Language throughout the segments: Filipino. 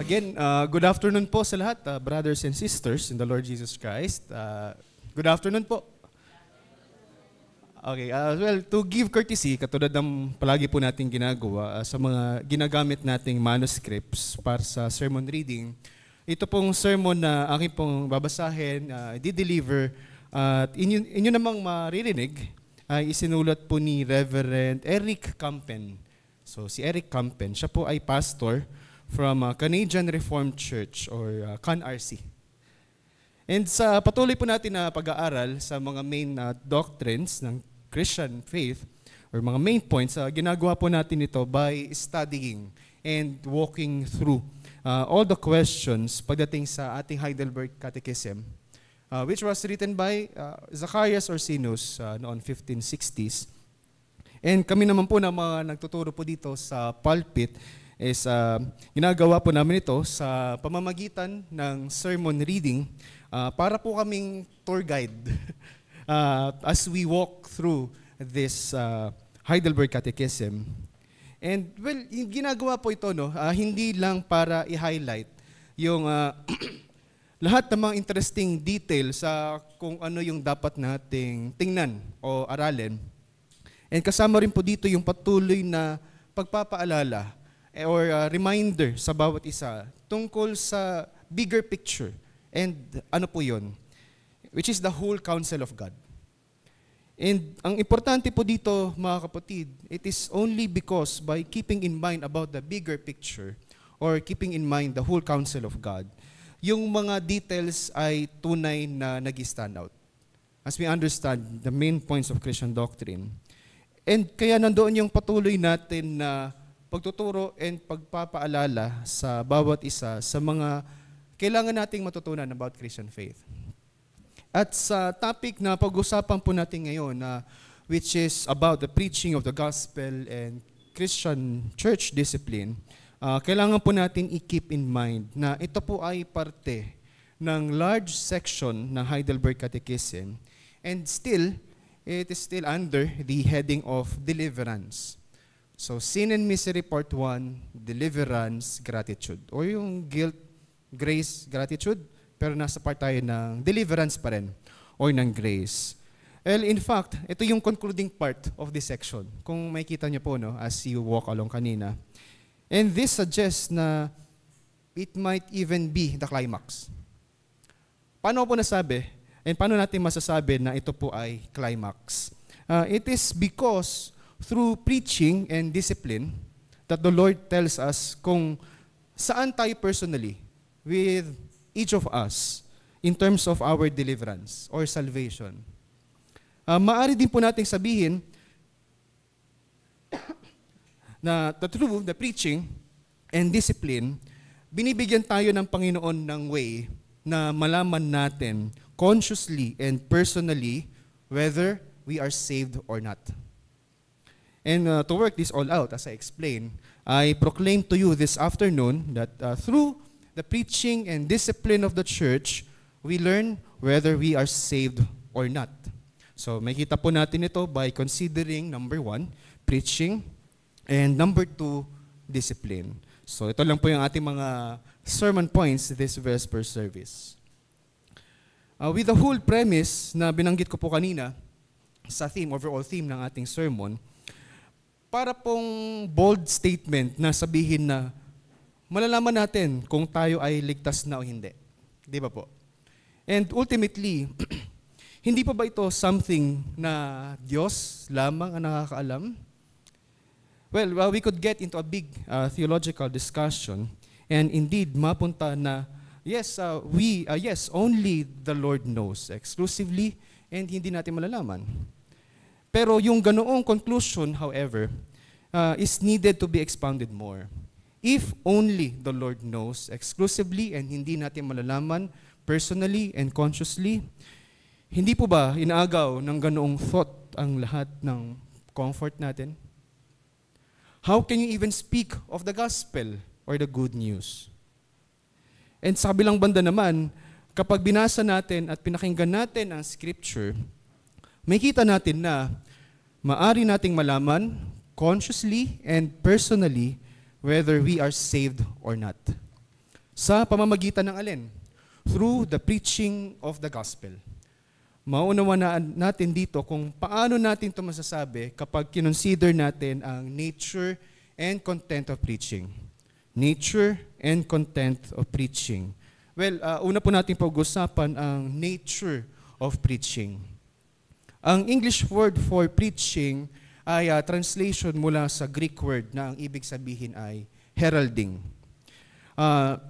Again, good afternoon po sa lahat, brothers and sisters in the Lord Jesus Christ. Good afternoon po. Okay, well, to give courtesy, katulad ng palagi po nating ginagawa sa mga ginagamit nating manuscripts para sa sermon reading, ito pong sermon na aking pong babasahin, di-deliver, at inyo namang maririnig, ay isinulat po ni Reverend Eric Campen. So si Eric Campen, siya po ay pastor from Canadian Reformed Church or CanRC. And sa patuloy po natin na pag-aaral sa mga main doctrines ng Christian faith or mga main points, ginagawa po natin ito by studying and walking through all the questions pagdating sa ating Heidelberg Catechism, which was written by Zacharias Ursinus noon 1560s. And kami naman po na mga nagtuturo po dito sa pulpit is ginagawa po namin ito sa pamamagitan ng sermon reading para po kaming tour guide as we walk through this Heidelberg Catechism. And well, yung ginagawa po ito, hindi lang para i-highlight yung lahat ng mga interesting details sa kung ano yung dapat nating tingnan o aralin. And kasama rin po dito yung patuloy na pagpapaalala or reminder sa bawat isa tungkol sa bigger picture. And ano po yun? Which is the whole counsel of God. And ang importante po dito, mga kapatid, it is only because by keeping in mind about the bigger picture or keeping in mind the whole counsel of God, yung mga details ay tunay na nag-stand out as we understand the main points of Christian doctrine. And kaya nandoon yung patuloy natin na pagtuturo and pagpapaalala sa bawat isa sa mga kailangan nating matutunan about Christian faith. At sa topic na pag-usapan po natin ngayon, which is about the preaching of the gospel and Christian church discipline, kailangan po natin i-keep in mind na ito po ay parte ng large section ng Heidelberg Catechism, and still, it is still under the heading of deliverance. So, sin and misery part 1, deliverance, gratitude. O yung guilt, grace, gratitude, pero nasa part tayo ng deliverance pa rin, or ng grace. Well, in fact, ito yung concluding part of this section. Kung makikita niyo po, as you walk along kanina. And this suggests na it might even be the climax. Paano po nasabi? And paano natin masasabi na ito po ay climax? It is because through preaching and discipline that the Lord tells us kung saan tayo personally with each of us in terms of our deliverance or salvation. Maaari din po nating sabihin na through the preaching and discipline, binibigyan tayo ng Panginoon ng way na malaman natin consciously and personally whether we are saved or not. And to work this all out, as I explained, I proclaim to you this afternoon that through the preaching and discipline of the church, we learn whether we are saved or not. So, makita po natin ito by considering number 1, preaching, and number 2, discipline. So, ito lang po yung ating mga sermon points this Vesper service. With the whole premise na binanggit ko po kanina sa theme, overall theme ng ating sermon, para pong bold statement na sabihin na malalaman natin kung tayo ay ligtas na o hindi. Di ba po? And ultimately, hindi pa ba ito something na Diyos lamang ang nakakaalam? Well, we could get into a big theological discussion and indeed mapunta na yes, only the Lord knows exclusively and hindi natin malalaman. Pero yung ganoong conclusion, however, is needed to be expounded more. If only the Lord knows exclusively and hindi natin malalaman personally and consciously, hindi po ba inaagaw ng ganoong thought ang lahat ng comfort natin? How can you even speak of the gospel or the good news? And sa kabilang banda naman, kapag binasa natin at pinakinggan natin ang scripture, makita natin na maari nating malaman consciously and personally whether we are saved or not. Sa pamamagitan ng alin? Through the preaching of the gospel. Maunawaan natin dito kung paano natin ito masasabi kapag kinonsider natin ang nature and content of preaching. Nature and content of preaching. Well, una po natin pag-usapan ang nature of preaching. Ang English word for preaching ay translation mula sa Greek word na ang ibig sabihin ay heralding.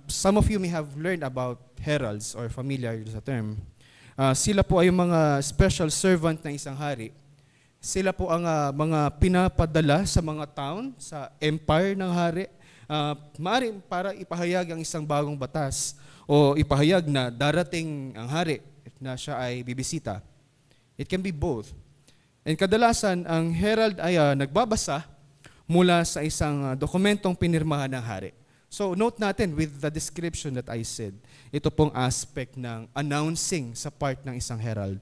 Some of you may have learned about heralds or familiar sa term. Sila po ay mga special servant ng isang hari. Sila po ang mga pinapadala sa mga town, sa empire ng hari, maaaring para ipahayag ang isang bagong batas o ipahayag na darating ang hari na siya ay bibisita. It can be both. And kadalasan, ang herald ay nagbabasa mula sa isang dokumentong pinirmahan ng hari. So note natin with the description that I said, ito pong aspect ng announcing sa part ng isang herald.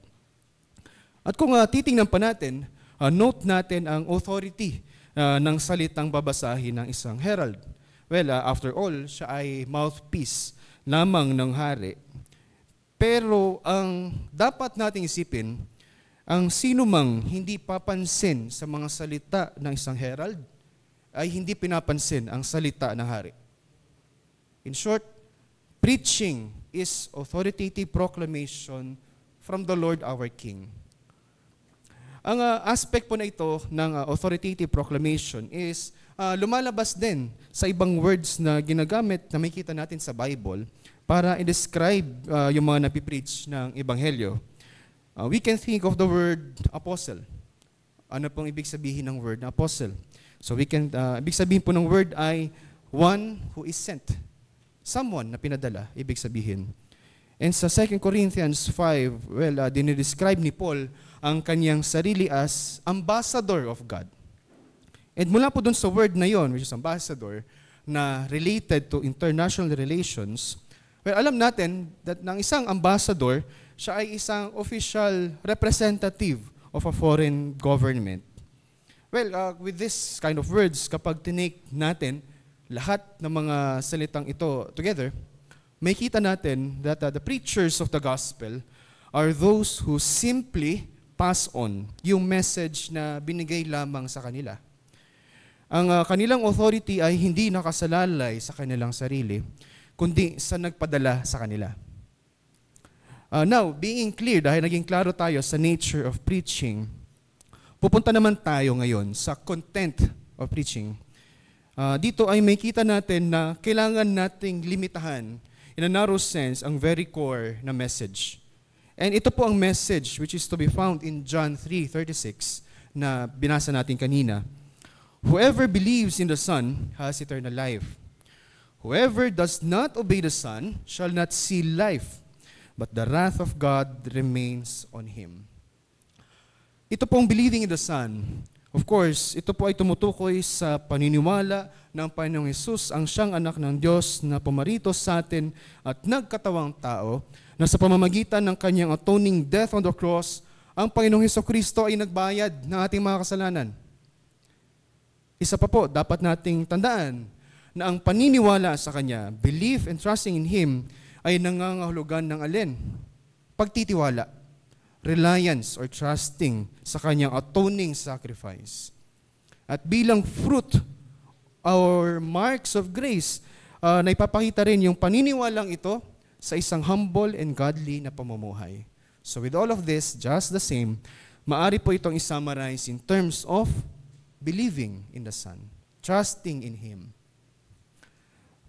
At kung titingnan pa natin, note natin ang authority ng salitang babasahin ng isang herald. Well, after all, siya ay mouthpiece lamang ng hari. Pero ang dapat nating isipin, ang sino mang hindi papansin sa mga salita ng isang herald, ay hindi pinapansin ang salita ng hari. In short, preaching is authoritative proclamation from the Lord our King. Ang aspect po na ito ng authoritative proclamation is lumalabas din sa ibang words na ginagamit na makikita natin sa Bible para i-describe yung mga napipreach ng Ebanghelyo. We can think of the word apostle. Ano pong ibig sabihin ng word na apostle? So ibig sabihin po ng word ay one who is sent. Someone na pinadala, ibig sabihin. And sa 2 Corinthians 5, dinidescribe ni Paul ang kanyang sarili as ambassador of God. And mula po dun sa word na yon, which is ambassador, na related to international relations, alam natin that ng isang ambassador, siya ay isang official representative of a foreign government. With this kind of words, kapag tinake natin lahat ng mga salitang ito together, may kita natin that the preachers of the gospel are those who simply pass on yung message na binigay lamang sa kanila. Ang kanilang authority ay hindi nakasalalay sa kanilang sarili, kundi sa nagpadala sa kanila. Now, being clear, dahil naging klaro tayo sa nature of preaching, pupunta naman tayo ngayon sa content of preaching. Dito ay may kita natin na kailangan nating limitahan in a narrow sense ang very core na message. And ito po ang message which is to be found in John 3:36 na binasa natin kanina. Whoever believes in the Son has eternal life. Whoever does not obey the Son shall not see life, but the wrath of God remains on him. Ito pong believing in the Son, of course, ito po ay tumutukoy sa paniniwala ng Panginoong Hesus, ang siyang anak ng Diyos na pumarito sa atin at nagkatawang tao, na sa pamamagitan ng kanyang atoning death on the cross, ang Panginoong Hesukristo ay nagbayad ng ating mga kasalanan. Isa pa po, dapat nating tandaan na ang paniniwala sa Kanya, belief and trusting in Him, ay nangangahulugan ng alin? Pagtitiwala, reliance or trusting sa Kanyang atoning sacrifice. At bilang fruit or marks of grace, na ipapakita rin yung paniniwalang ito sa isang humble and godly na pamumuhay. So with all of this, just the same, maari po itong isummarize in terms of believing in the Son, trusting in Him.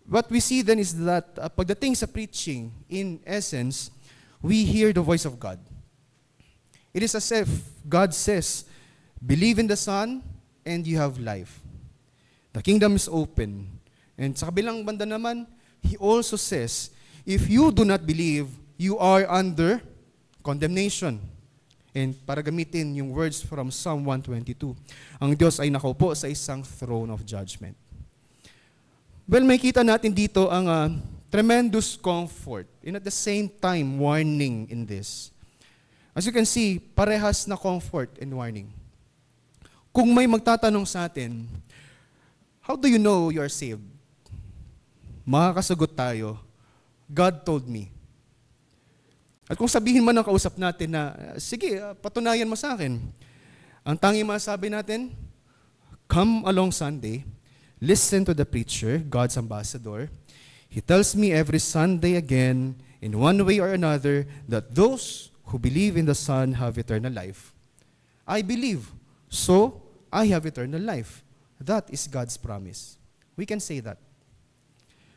What we see then is that pagdating sa preaching, in essence, we hear the voice of God. It is as if God says, believe in the Son and you have life. The kingdom is open. And sa kabilang banda naman, He also says, if you do not believe, you are under condemnation. And para gamitin yung words from Psalm 122, ang Diyos ay nakaupo sa isang throne of judgment. Well, may kita natin dito ang tremendous comfort and at the same time warning in this. As you can see, parehas na comfort and warning. Kung may magtatanong sa atin, how do you know you are saved? Makakasagot tayo, God told me. At kung sabihin man ng kausap natin na, sige, patunayan mo sa akin. Ang tanging masasabi natin, come along Sunday, listen to the preacher, God's ambassador. He tells me every Sunday again, in one way or another, that those who believe in the Son have eternal life. I believe, so I have eternal life. That is God's promise. We can say that.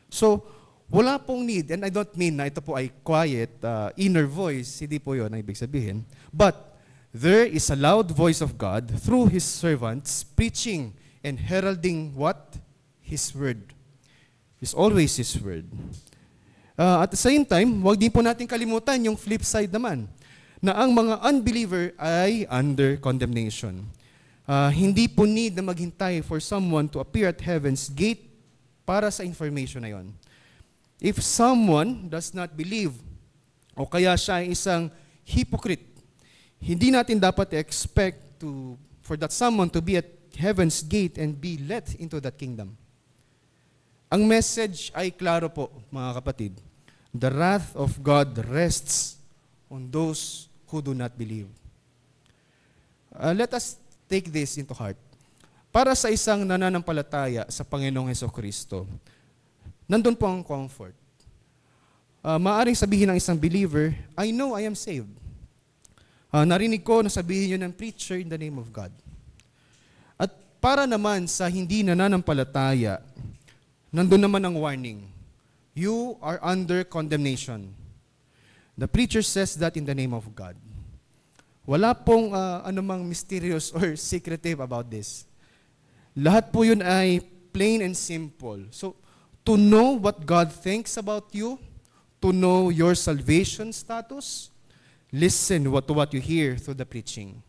So, wala pong need, and I don't mean na ito po ay quiet, inner voice, hindi po yun ang ibig sabihin. But, there is a loud voice of God through His servants preaching and heralding what? His word. It's always His word. At the same time, huwag din po natin kalimutan yung flip side naman, na ang mga unbeliever ay under condemnation. Hindi po need na maghintay for someone to appear at heaven's gate para sa information na yon. If someone does not believe, o kaya siya ay isang hypocrite, hindi natin dapat expect for that someone to be at heaven's gate and be let into that kingdom. Ang message ay klaro po, mga kapatid. The wrath of God rests on those who do not believe. Let us take this into heart. Para sa isang nananampalataya sa Panginoong Hesukristo, nandun po ang comfort. Maaring sabihin ng isang believer, I know I am saved. Narinig ko na sabihin yun ng preacher in the name of God. At para naman sa hindi nananampalataya, nandun naman ang warning. You are under condemnation. The preacher says that in the name of God. Wala pong anumang mysterious or secretive about this. Lahat po yun ay plain and simple. So, to know what God thinks about you, to know your salvation status, listen to what you hear through the preaching.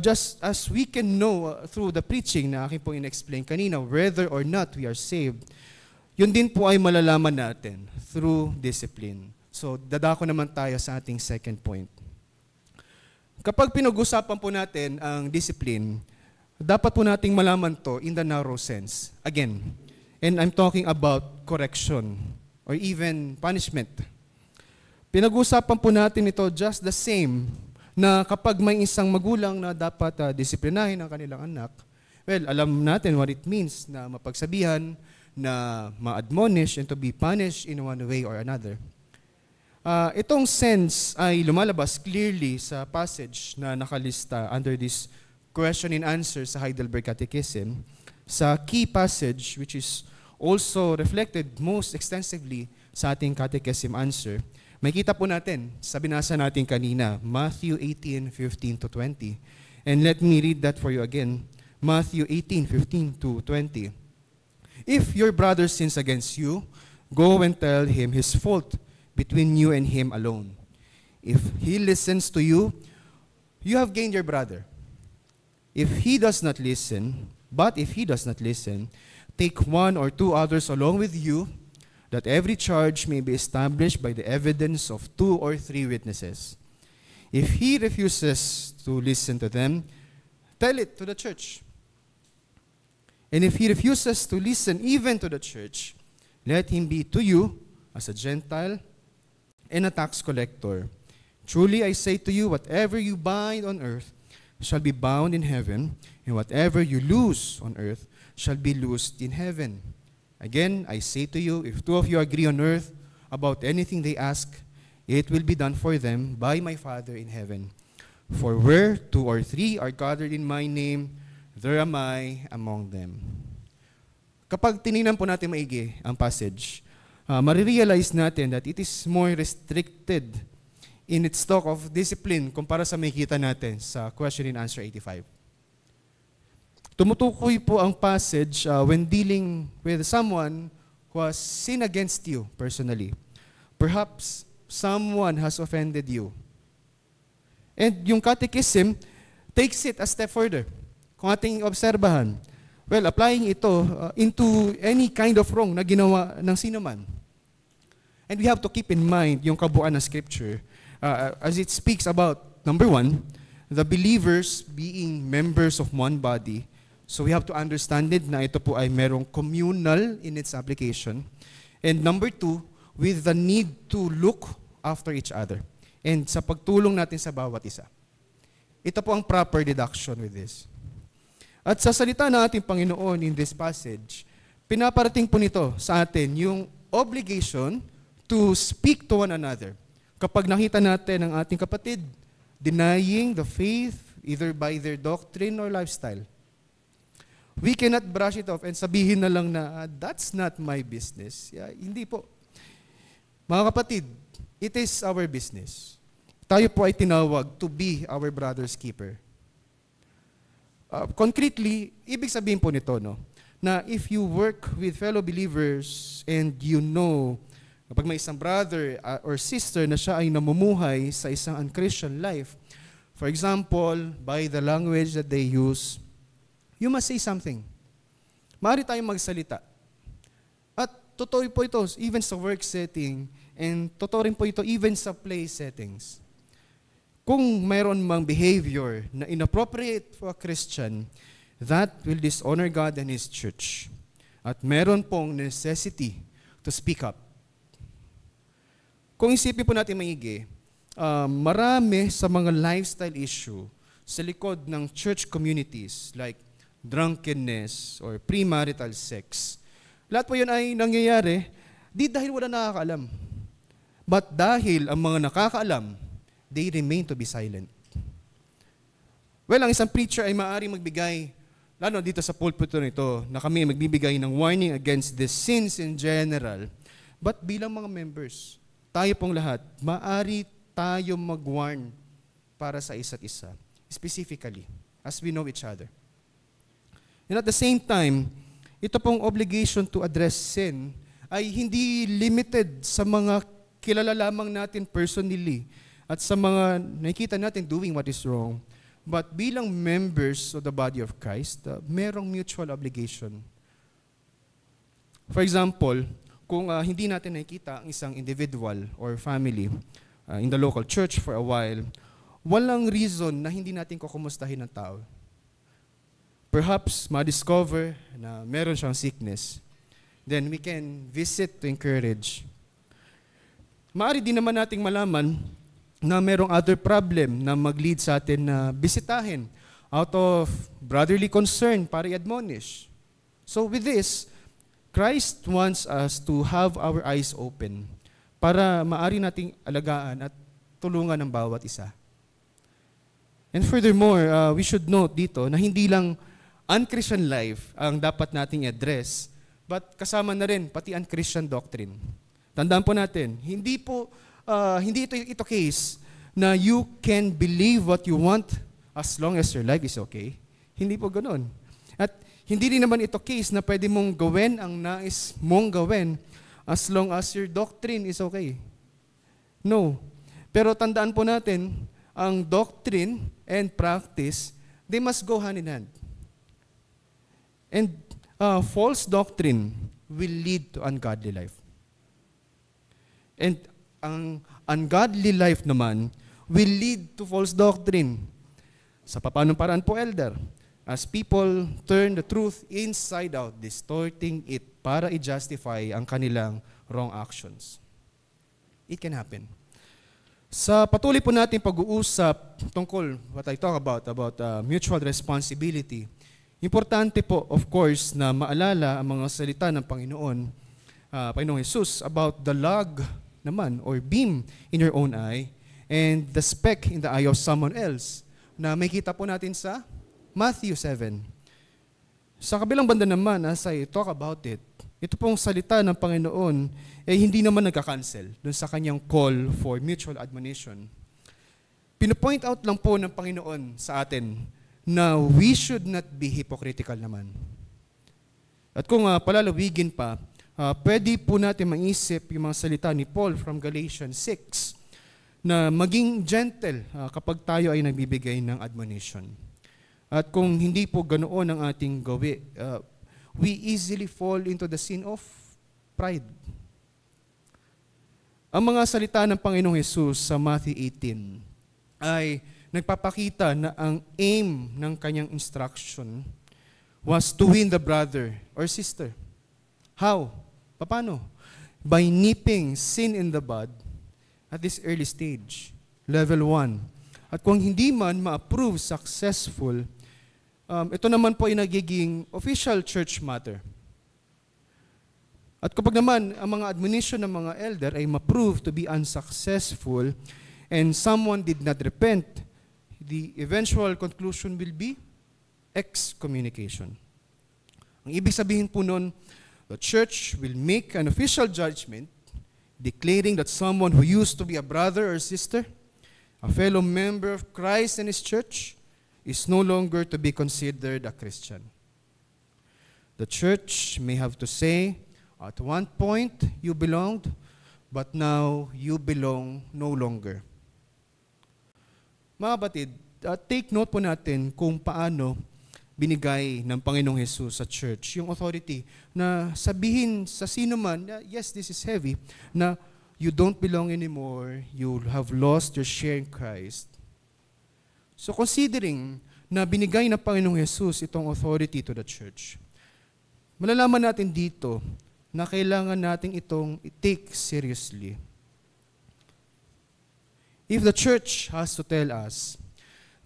Just as we can know through the preaching na aking po in-explain kanina, whether or not we are saved, yun din po ay malalaman natin through discipline. So, dadako naman tayo sa ating second point. Kapag pinag-usapan po natin ang discipline, dapat po nating malaman to in the narrow sense. Again, and I'm talking about correction or even punishment. Pinag-usapan po natin ito just the same na kapag may isang magulang na dapat disiplinahin ang kanilang anak, well, alam natin what it means na mapagsabihan, na ma-admonish and to be punished in one way or another. Itong sense ay lumalabas clearly sa passage na nakalista under this question and answer sa Heidelberg Catechism, sa key passage which is also reflected most extensively sa ating Catechism answer. Makita po natin sa binasa natin kanina, Matthew 18:15-20. And let me read that for you again. Matthew 18:15-20. If your brother sins against you, go and tell him his fault between you and him alone. If he listens to you, you have gained your brother. If he does not listen, take one or two others along with you, that every charge may be established by the evidence of 2 or 3 witnesses. If he refuses to listen to them, tell it to the church. And if he refuses to listen even to the church, let him be to you as a Gentile and a tax collector. Truly I say to you, whatever you bind on earth shall be bound in heaven, and whatever you loose on earth shall be loosed in heaven. Again, I say to you, if 2 of you agree on earth about anything they ask, it will be done for them by my Father in heaven. For where 2 or 3 are gathered in my name, there am I among them. Kapag tinignan po natin maigi ang passage, marirealize natin that it is more restricted in its talk of discipline kumpara sa makikita natin sa question and answer 85. Tumutukoy po ang passage when dealing with someone who has sinned against you personally. Perhaps someone has offended you. And yung catechism takes it a step further. Kung ating obserbahan, well, applying ito into any kind of wrong na ginawa ng sino man. And we have to keep in mind yung kabuuan ng Scripture as it speaks about, number 1, the believers being members of one body. So we have to understand it na ito po ay merong communal in its application. And number 2, with the need to look after each other and sa pagtulong natin sa bawat isa. Ito po ang proper deduction with this. At sa salita ng ating Panginoon in this passage, pinaparating po nito sa atin yung obligation to speak to one another. Kapag nakita natin ang ating kapatid denying the faith either by their doctrine or lifestyle, we cannot brush it off and sabihin na lang na, that's not my business. Hindi po. Mga kapatid, it is our business. Tayo po ay tinawag to be our brother's keeper. Concretely, ibig sabihin po nito, no, na if you work with fellow believers and you know, kapag may isang brother or sister na siya ay namumuhay sa isang unchristian life, for example, by the language that they use, you must say something. Maaari tayong magsalita. At totoo po ito even sa work setting and totoo rin po ito even sa play settings. Kung mayroon mang behavior na inappropriate for a Christian, that will dishonor God and His church. At meron pong necessity to speak up. Kung isipin po natin maigi, marami sa mga lifestyle issue sa likod ng church communities like drunkenness, or premarital sex. Lahat po yun ay nangyayari, di dahil wala nakakaalam. But dahil ang mga nakakaalam, they remain to be silent. Well, ang isang preacher ay maaaring magbigay, lalo dito sa pulpit nito, na kami magbibigay ng warning against the sins in general. But bilang mga members, tayo pong lahat, maaari tayo mag-warn para sa isa't isa, specifically, as we know each other. And at the same time, ito pong obligation to address sin ay hindi limited sa mga kilala lamang natin personally at sa mga nakikita natin doing what is wrong. But bilang members of the body of Christ, merong mutual obligation. For example, kung hindi natin nakikita ang isang individual or family in the local church for a while, walang reason na hindi natin kukumustahin ng tao. Perhaps ma-discover na meron siyang sickness. Then we can visit to encourage. Maaari din naman nating malaman na merong other problem na mag-lead sa atin na bisitahin out of brotherly concern para i-admonish. So with this, Christ wants us to have our eyes open para maari nating alagaan at tulungan ng bawat isa. And furthermore, we should note dito na hindi lang unchristian life ang dapat nating address, but kasama na rin pati unchristian doctrine. Tandaan po natin, hindi ito case na you can believe what you want as long as your life is okay. Hindi po ganoon. At hindi rin naman ito case na pwede mong gawin ang nais mong gawin as long as your doctrine is okay. No. Pero tandaan po natin, ang doctrine and practice, they must go hand in hand. And false doctrine will lead to ungodly life. And ang ungodly life naman will lead to false doctrine. Sa papanong paraan po, elder, as people turn the truth inside out, distorting it para i-justify ang kanilang wrong actions. It can happen. Sa patuloy po natin pag-uusap tungkol what I talk about mutual responsibility, importante po, of course, na maalala ang mga salita ng Panginoong Jesus about the log naman or beam in your own eye and the speck in the eye of someone else na may kita po natin sa Matthew 7. Sa kabilang banda naman, as I talk about it, ito pong salita ng Panginoon hindi naman nagka-cancel dun sa kanyang call for mutual admonition. Pino-point out lang po ng Panginoon sa atin na we should not be hypocritical naman. At kung palalawigin pa, pwede po natin maisip yung mga salita ni Paul from Galatians 6 na maging gentle kapag tayo ay nagbibigay ng admonition. At kung hindi po ganoon ang ating gawi, we easily fall into the sin of pride. Ang mga salita ng Panginoong Jesus sa Matthew 18 ay nagpapakita na ang aim ng kanyang instruction was to win the brother or sister. How? Paano? by nipping sin in the bud at this early stage, level 1. At kung hindi man ma-approve successful, ito naman po ay nagiging official church matter. At kapag naman ang mga admonition ng mga elder ay ma-prove to be unsuccessful and someone did not repent, the eventual conclusion will be excommunication. Ang ibig sabihin po nun, the church will make an official judgment declaring that someone who used to be a brother or sister, a fellow member of Christ and His church, is no longer to be considered a Christian. The church may have to say, at one point you belonged, but now you belong no longer. Mga batid, take note po natin kung paano binigay ng Panginoong Hesus sa church yung authority na sabihin sa sino man, yes, this is heavy, na you don't belong anymore, you have lost your share in Christ. So considering na binigay ng Panginoong Hesus itong authority to the church, malalaman natin dito na kailangan natin itong i-take seriously. If the church has to tell us,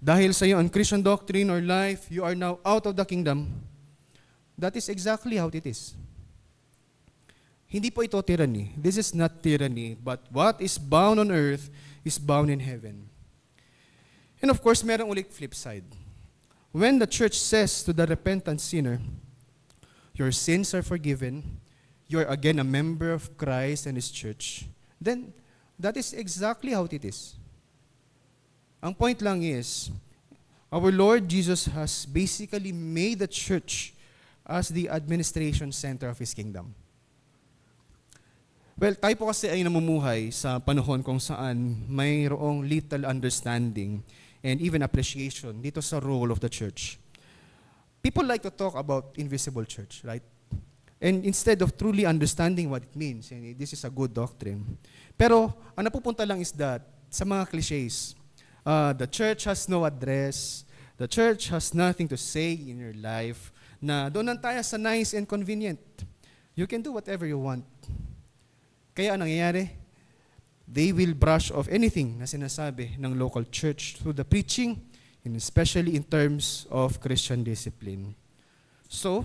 dahil sa iyong Christian doctrine or life, you are now out of the kingdom, that is exactly how it is. Hindi po ito tyranny. This is not tyranny, but what is bound on earth is bound in heaven. And of course, merong ulit flip side. When the church says to the repentant sinner, your sins are forgiven, you are again a member of Christ and His church, then that is exactly how it is. Ang point lang is, our Lord Jesus has basically made the church as the administration center of His kingdom. Well, tayo po kasi ay namumuhay sa panahon kung saan mayroong little understanding and even appreciation dito sa role of the church. People like to talk about invisible church, right? And instead of truly understanding what it means, and this is a good doctrine. Pero ang napupunta lang is that sa mga cliches, the church has no address, the church has nothing to say in your life, na doon lang tayo sa nice and convenient. You can do whatever you want. Kaya ang nangyayari, they will brush off anything na sinasabi ng local church through the preaching, and especially in terms of Christian discipline. So,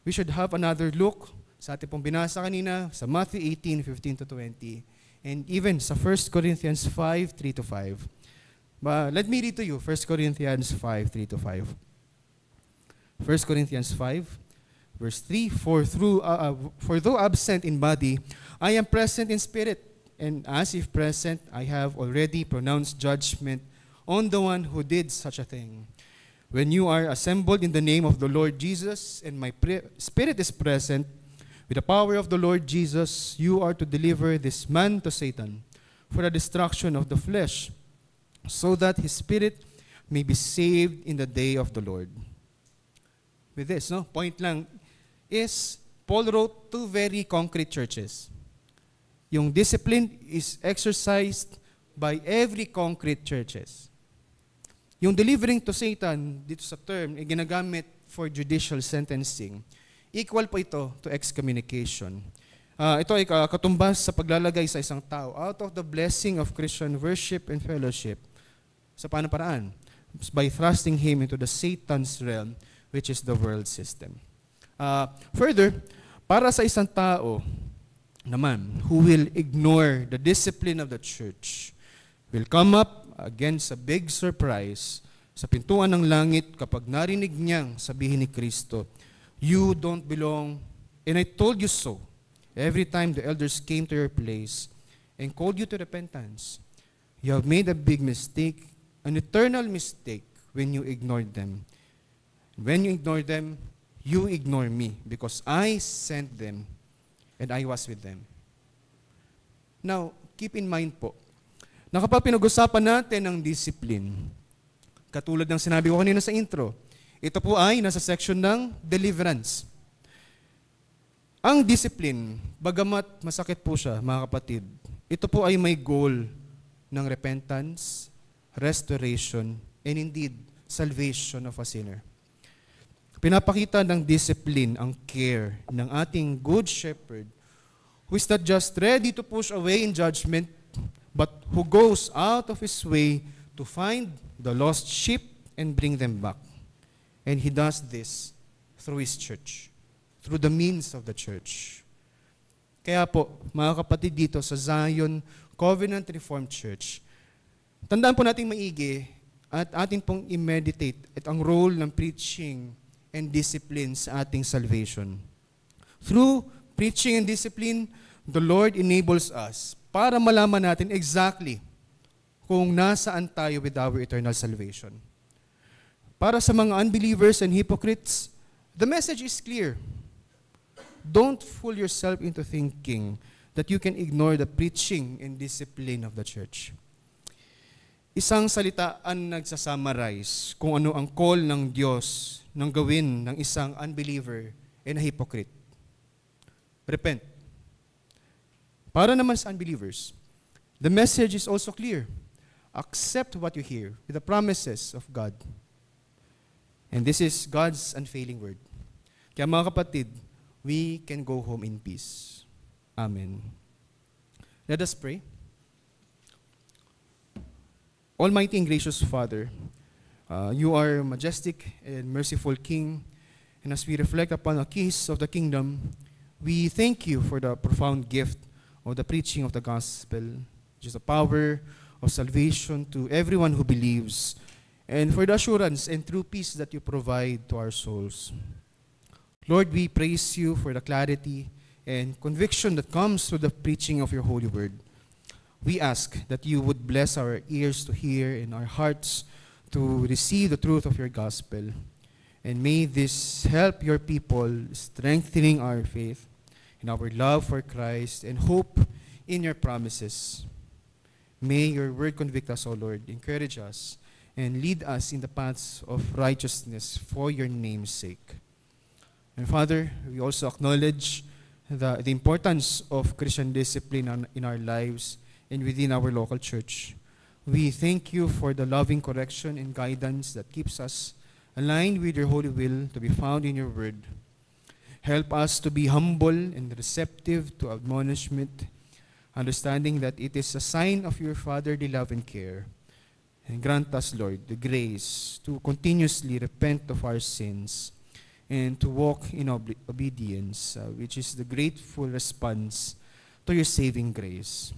we should have another look sa ating pong binasa kanina sa Matthew 18:15-20, and even sa 1 Corinthians 5:3-5. But let me read to you 1 Corinthians 5:3-5. 1 Corinthians 5, verse 3, For though absent in body, I am present in spirit, and as if present, I have already pronounced judgment on the one who did such a thing. When you are assembled in the name of the Lord Jesus, and my spirit is present, with the power of the Lord Jesus, you are to deliver this man to Satan for the destruction of the flesh, so that his spirit may be saved in the day of the Lord. With this, point lang is, Paul wrote two very concrete churches. Yung discipline is exercised by every concrete churches. Yung delivering to Satan, dito sa term, ay ginagamit for judicial sentencing. Equal po ito to excommunication. Ito ay katumbas sa paglalagay sa isang tao out of the blessing of Christian worship and fellowship. Sa paano paraan? By thrusting him into the Satan's realm, which is the world system. Further, para sa isang tao naman who will ignore the discipline of the church, will come up against a big surprise sa pintuan ng langit kapag narinig niyang sabihin ni Kristo, you don't belong, and I told you so, every time the elders came to your place and called you to repentance. You have made a big mistake, an eternal mistake, when you ignored them. When you ignore them, you ignore me, because I sent them and I was with them. Now, keep in mind po, na kapag pinag-usapan natin ng discipline, katulad ng sinabi ko kanina sa intro, ito po ay nasa section ng deliverance. Ang discipline, bagamat masakit po siya, mga kapatid, ito po ay may goal ng repentance, restoration, and indeed, salvation of a sinner. Pinapakita ng discipline ang care ng ating good shepherd who is not just ready to push away in judgment, but who goes out of his way to find the lost sheep and bring them back. And he does this through his church, through the means of the church. Kaya po, mga kapatid dito sa Zion Covenant Reformed Church, tandaan po nating maigi at ating pong i-meditate at ang role ng preaching and discipline sa ating salvation. Through preaching and discipline, the Lord enables us para malaman natin exactly kung nasaan tayo with our eternal salvation. Para sa mga unbelievers and hypocrites, the message is clear. Don't fool yourself into thinking that you can ignore the preaching and discipline of the church. Isang salita ang nagsasummarize kung ano ang call ng Diyos ng gawin ng isang unbeliever and a hypocrite. Repent. Para naman sa unbelievers, the message is also clear. Accept what you hear with the promises of God. And this is God's unfailing word. Kaya mga kapatid, we can go home in peace. Amen. Let us pray. Almighty and gracious Father, you are majestic and merciful King, and as we reflect upon the keys of the kingdom, we thank you for the profound gift of the preaching of the gospel, which is the power of salvation to everyone who believes, and for the assurance and true peace that you provide to our souls. Lord, we praise you for the clarity and conviction that comes through the preaching of your holy word. We ask that you would bless our ears to hear and our hearts to receive the truth of your gospel. And may this help your people, strengthening our faith and our love for Christ and hope in your promises. May your word convict us, O Lord, encourage us, and lead us in the paths of righteousness for your name's sake. And Father, we also acknowledge the importance of Christian discipline in our lives and within our local church. We thank you for the loving correction and guidance that keeps us aligned with your holy will to be found in your word. Help us to be humble and receptive to admonishment, understanding that it is a sign of your fatherly love and care. And grant us, Lord, the grace to continuously repent of our sins and to walk in obedience, which is the grateful response to your saving grace.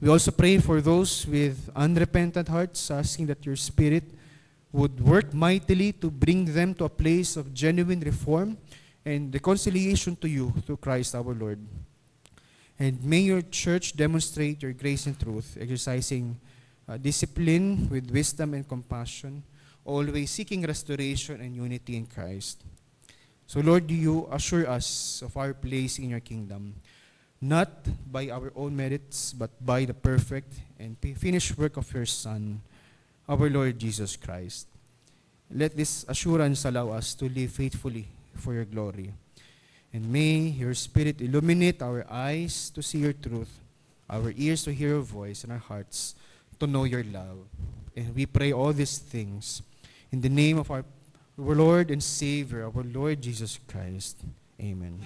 We also pray for those with unrepentant hearts, asking that your Spirit would work mightily to bring them to a place of genuine reform and reconciliation to you through Christ our Lord. And may your church demonstrate your grace and truth, exercising discipline with wisdom and compassion, always seeking restoration and unity in Christ. So Lord, you assure us of our place in your kingdom, not by our own merits, but by the perfect and finished work of your Son, our Lord Jesus Christ. Let this assurance allow us to live faithfully for your glory. And may your Spirit illuminate our eyes to see your truth, our ears to hear your voice, and our hearts to know your love. And we pray all these things in the name of our Lord and Savior, our Lord Jesus Christ. Amen.